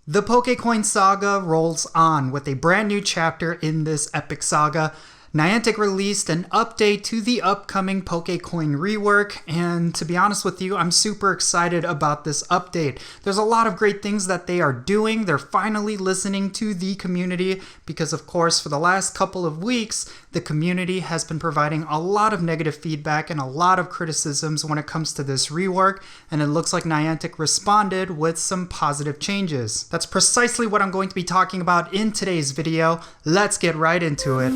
The Pokecoin saga rolls on with a brand new chapter in this epic saga. Niantic released an update to the upcoming Pokecoin Rework, and to be honest with you, I'm super excited about this update. There's a lot of great things that they are doing. They're finally listening to the community because, of course, for the last couple of weeks, the community has been providing a lot of negative feedback and a lot of criticisms when it comes to this rework, and it looks like Niantic responded with some positive changes. That's precisely what I'm going to be talking about in today's video. Let's get right into it.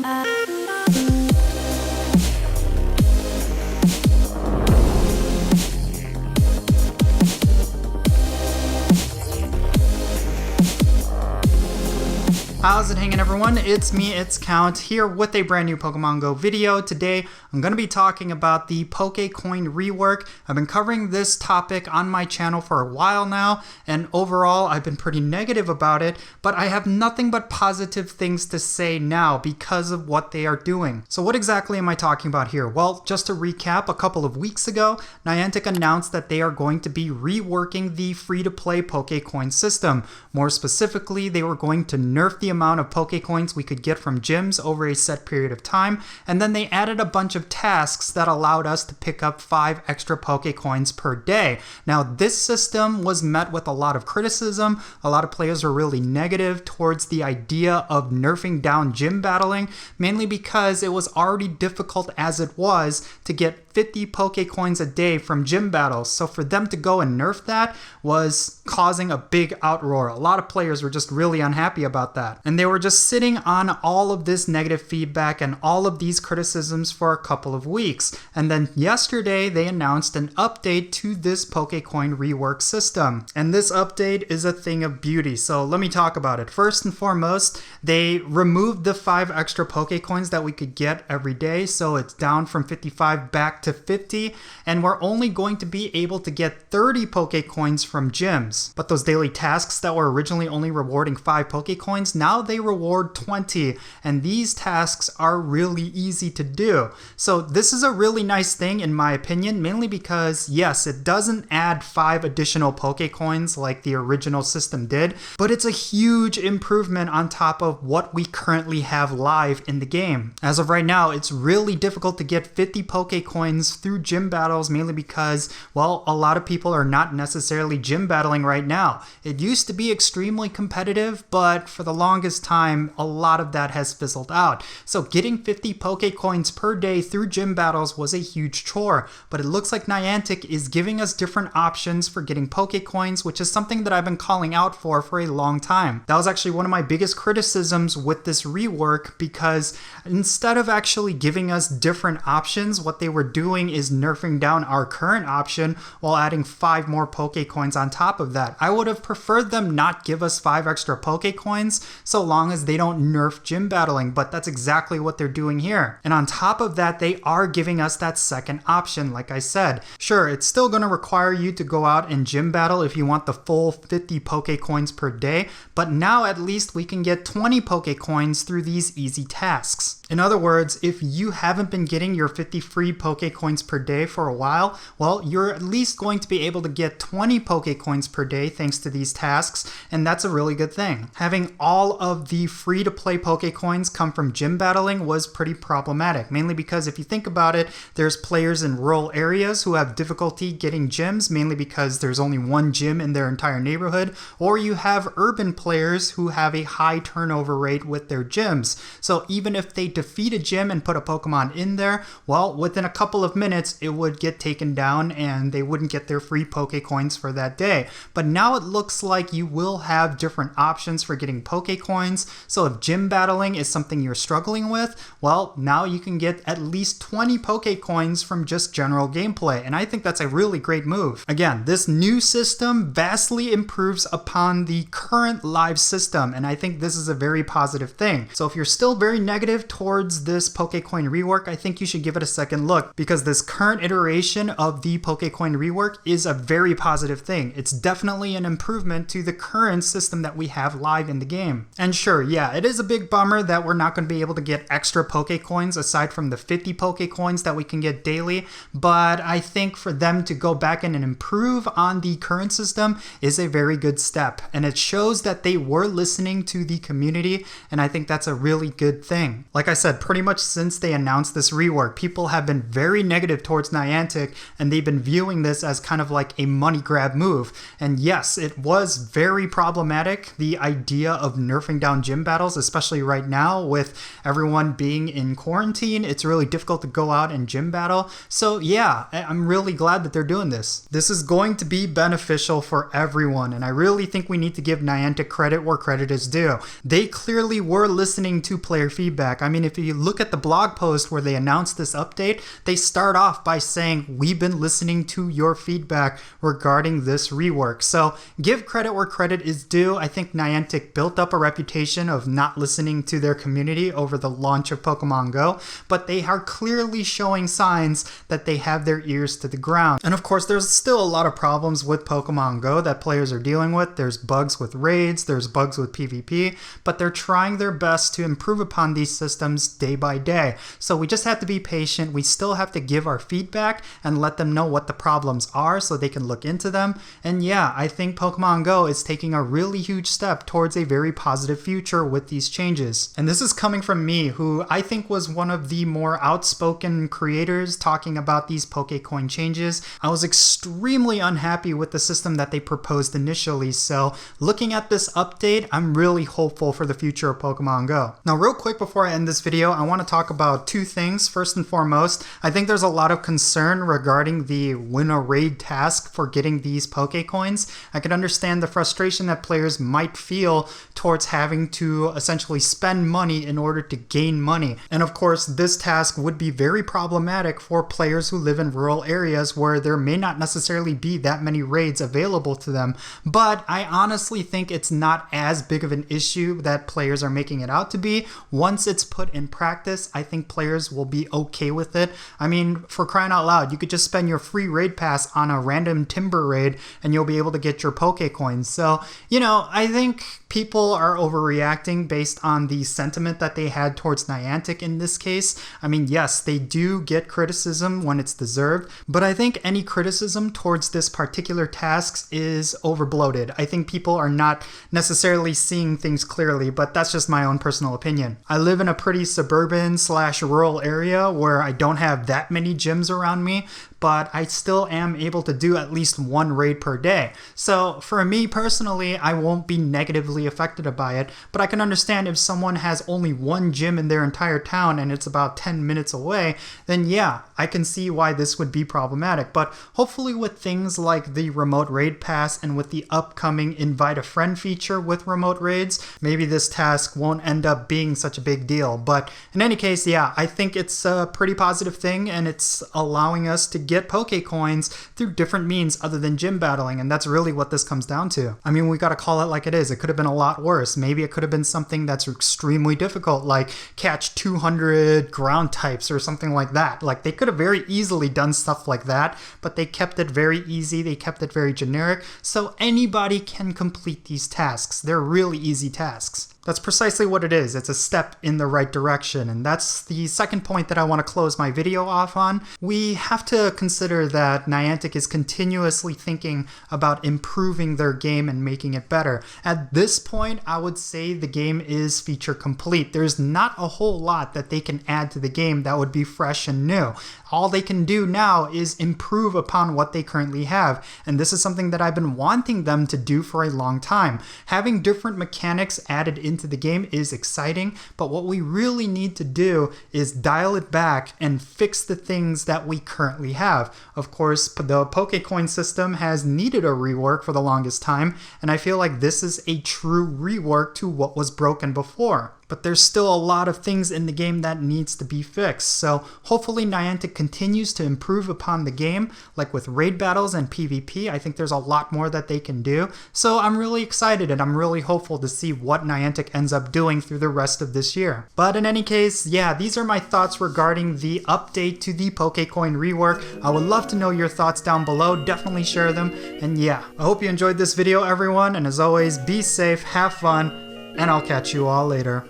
How's it hanging, everyone? It's me, it's Count, here with a brand new Pokemon Go video. Today, I'm going to be talking about the Pokecoin Rework. I've been covering this topic on my channel for a while now, and overall, I've been pretty negative about it, but I have nothing but positive things to say now because of what they are doing. So what exactly am I talking about here? Well, just to recap, a couple of weeks ago, Niantic announced that they are going to be reworking the free-to-play Pokecoin system. More specifically, they were going to nerf the amount of Pokecoins we could get from gyms over a set period of time, and then they added a bunch of tasks that allowed us to pick up 5 extra Pokecoins per day. Now, this system was met with a lot of criticism. A lot of players were really negative towards the idea of nerfing down gym battling, mainly because it was already difficult as it was to get 50 Pokecoins a day from gym battles. So for them to go and nerf that was causing a big outroar. A lot of players were just really unhappy about that. And they were just sitting on all of this negative feedback and all of these criticisms for a couple of weeks. And then yesterday they announced an update to this Pokecoin Rework system. And this update is a thing of beauty. So let me talk about it. First and foremost, they removed the 5 extra Pokecoins that we could get every day. So it's down from 55 back to 50, and we're only going to be able to get 30 Pokecoins from gyms. But those daily tasks that were originally only rewarding 5 Pokecoins, now they reward 20, and these tasks are really easy to do. So this is a really nice thing in my opinion, mainly because yes, it doesn't add 5 additional Pokecoins like the original system did, but it's a huge improvement on top of what we currently have live in the game. As of right now, it's really difficult to get 50 Pokecoins through gym battles, mainly because, well, a lot of people are not necessarily gym battling right now. It used to be extremely competitive, but for the longest time, a lot of that has fizzled out. So getting 50 Pokecoins per day through gym battles was a huge chore, but it looks like Niantic is giving us different options for getting Pokecoins, which is something that I've been calling out for a long time. That was actually one of my biggest criticisms with this rework, because instead of actually giving us different options, what they were doing is nerfing down our current option while adding 5 more Pokecoins on top of that. I would have preferred them not give us 5 extra Pokecoins so long as they don't nerf gym battling, but that's exactly what they're doing here. And on top of that, they are giving us that second option, like I said. Sure, it's still going to require you to go out and gym battle if you want the full 50 Pokecoins per day, but now at least we can get 20 Pokecoins through these easy tasks. In other words, if you haven't been getting your 50 free Pokecoins per day for a while, well, you're at least going to be able to get 20 Pokecoins per day thanks to these tasks, and that's a really good thing. Having all of the free-to-play Pokecoins come from gym battling was pretty problematic, mainly because if you think about it, there's players in rural areas who have difficulty getting gyms, mainly because there's only one gym in their entire neighborhood, or you have urban players who have a high turnover rate with their gyms. So even if they defeat a gym and put a Pokemon in there, well, within a couple of minutes, it would get taken down and they wouldn't get their free Pokecoins for that day. But now it looks like you will have different options for getting Pokecoins. So if gym battling is something you're struggling with, well, now you can get at least 20 Pokecoins from just general gameplay. And I think that's a really great move. Again, this new system vastly improves upon the current live system, and I think this is a very positive thing. So if you're still very negative towards this Pokecoin rework, I think you should give it a second look, because because this current iteration of the Pokecoin rework is a very positive thing. It's definitely an improvement to the current system that we have live in the game. And sure, yeah, it is a big bummer that we're not going to be able to get extra Pokecoins aside from the 50 Pokecoins that we can get daily, but I think for them to go back in and improve on the current system is a very good step, and it shows that they were listening to the community, and I think that's a really good thing. Like I said, pretty much since they announced this rework, people have been very negative towards Niantic, and they've been viewing this as kind of like a money grab move. And yes, it was very problematic, the idea of nerfing down gym battles, especially right now with everyone being in quarantine. It's really difficult to go out and gym battle. So yeah, I'm really glad that they're doing this. This is going to be beneficial for everyone, and I really think we need to give Niantic credit where credit is due. They clearly were listening to player feedback. I mean, if you look at the blog post where they announced this update, they start off by saying, we've been listening to your feedback regarding this rework. So give credit where credit is due. I think Niantic built up a reputation of not listening to their community over the launch of Pokemon Go, but they are clearly showing signs that they have their ears to the ground. And of course, there's still a lot of problems with Pokemon Go that players are dealing with. There's bugs with raids, there's bugs with PvP, but they're trying their best to improve upon these systems day by day. So we just have to be patient. We still have to give our feedback and let them know what the problems are so they can look into them. And yeah, I think Pokemon Go is taking a really huge step towards a very positive future with these changes. And this is coming from me, who I think was one of the more outspoken creators talking about these Pokecoin changes. I was extremely unhappy with the system that they proposed initially, so looking at this update, I'm really hopeful for the future of Pokemon Go. Now, real quick before I end this video, I want to talk about two things. First and foremost, I think there's a lot of concern regarding the win a raid task for getting these Pokecoins. I can understand the frustration that players might feel towards having to essentially spend money in order to gain money. And of course, this task would be very problematic for players who live in rural areas where there may not necessarily be that many raids available to them. But I honestly think it's not as big of an issue that players are making it out to be. Once it's put in practice, I think players will be okay with it. I mean, for crying out loud, you could just spend your free raid pass on a random timber raid and you'll be able to get your Pokecoins. So, you know, I think people are overreacting based on the sentiment that they had towards Niantic in this case. I mean, yes, they do get criticism when it's deserved, but I think any criticism towards this particular task is overbloated. I think people are not necessarily seeing things clearly, but that's just my own personal opinion. I live in a pretty suburban / rural area where I don't have that many gyms around me, but I still am able to do at least one raid per day. So for me personally, I won't be negatively affected by it, but I can understand if someone has only one gym in their entire town and it's about 10 minutes away, then yeah, I can see why this would be problematic. But hopefully with things like the remote raid pass and with the upcoming invite a friend feature with remote raids, maybe this task won't end up being such a big deal. But in any case, yeah, I think it's a pretty positive thing, and it's allowing us to get Pokecoins through different means other than gym battling, and that's really what this comes down to. I mean, we gotta call it like it is. It could have been a lot worse. Maybe it could have been something that's extremely difficult, like catch 200 ground types or something like that. Like, they could have very easily done stuff like that, but they kept it very easy. They kept it very generic, so anybody can complete these tasks. They're really easy tasks. That's precisely what it is. It's a step in the right direction. And that's the second point that I want to close my video off on. We have to consider that Niantic is continuously thinking about improving their game and making it better. At this point, I would say the game is feature complete. There's not a whole lot that they can add to the game that would be fresh and new. All they can do now is improve upon what they currently have. And this is something that I've been wanting them to do for a long time. Having different mechanics added into the game is exciting, but what we really need to do is dial it back and fix the things that we currently have. Of course, the Pokecoin system has needed a rework for the longest time, and I feel like this is a true rework to what was broken before. but there's still a lot of things in the game that needs to be fixed. So hopefully Niantic continues to improve upon the game, like with raid battles and PvP. I think there's a lot more that they can do. So I'm really excited and I'm really hopeful to see what Niantic ends up doing through the rest of this year. But in any case, yeah, these are my thoughts regarding the update to the Pokecoin rework. I would love to know your thoughts down below. Definitely share them. And yeah, I hope you enjoyed this video, everyone. And as always, be safe, have fun, and I'll catch you all later.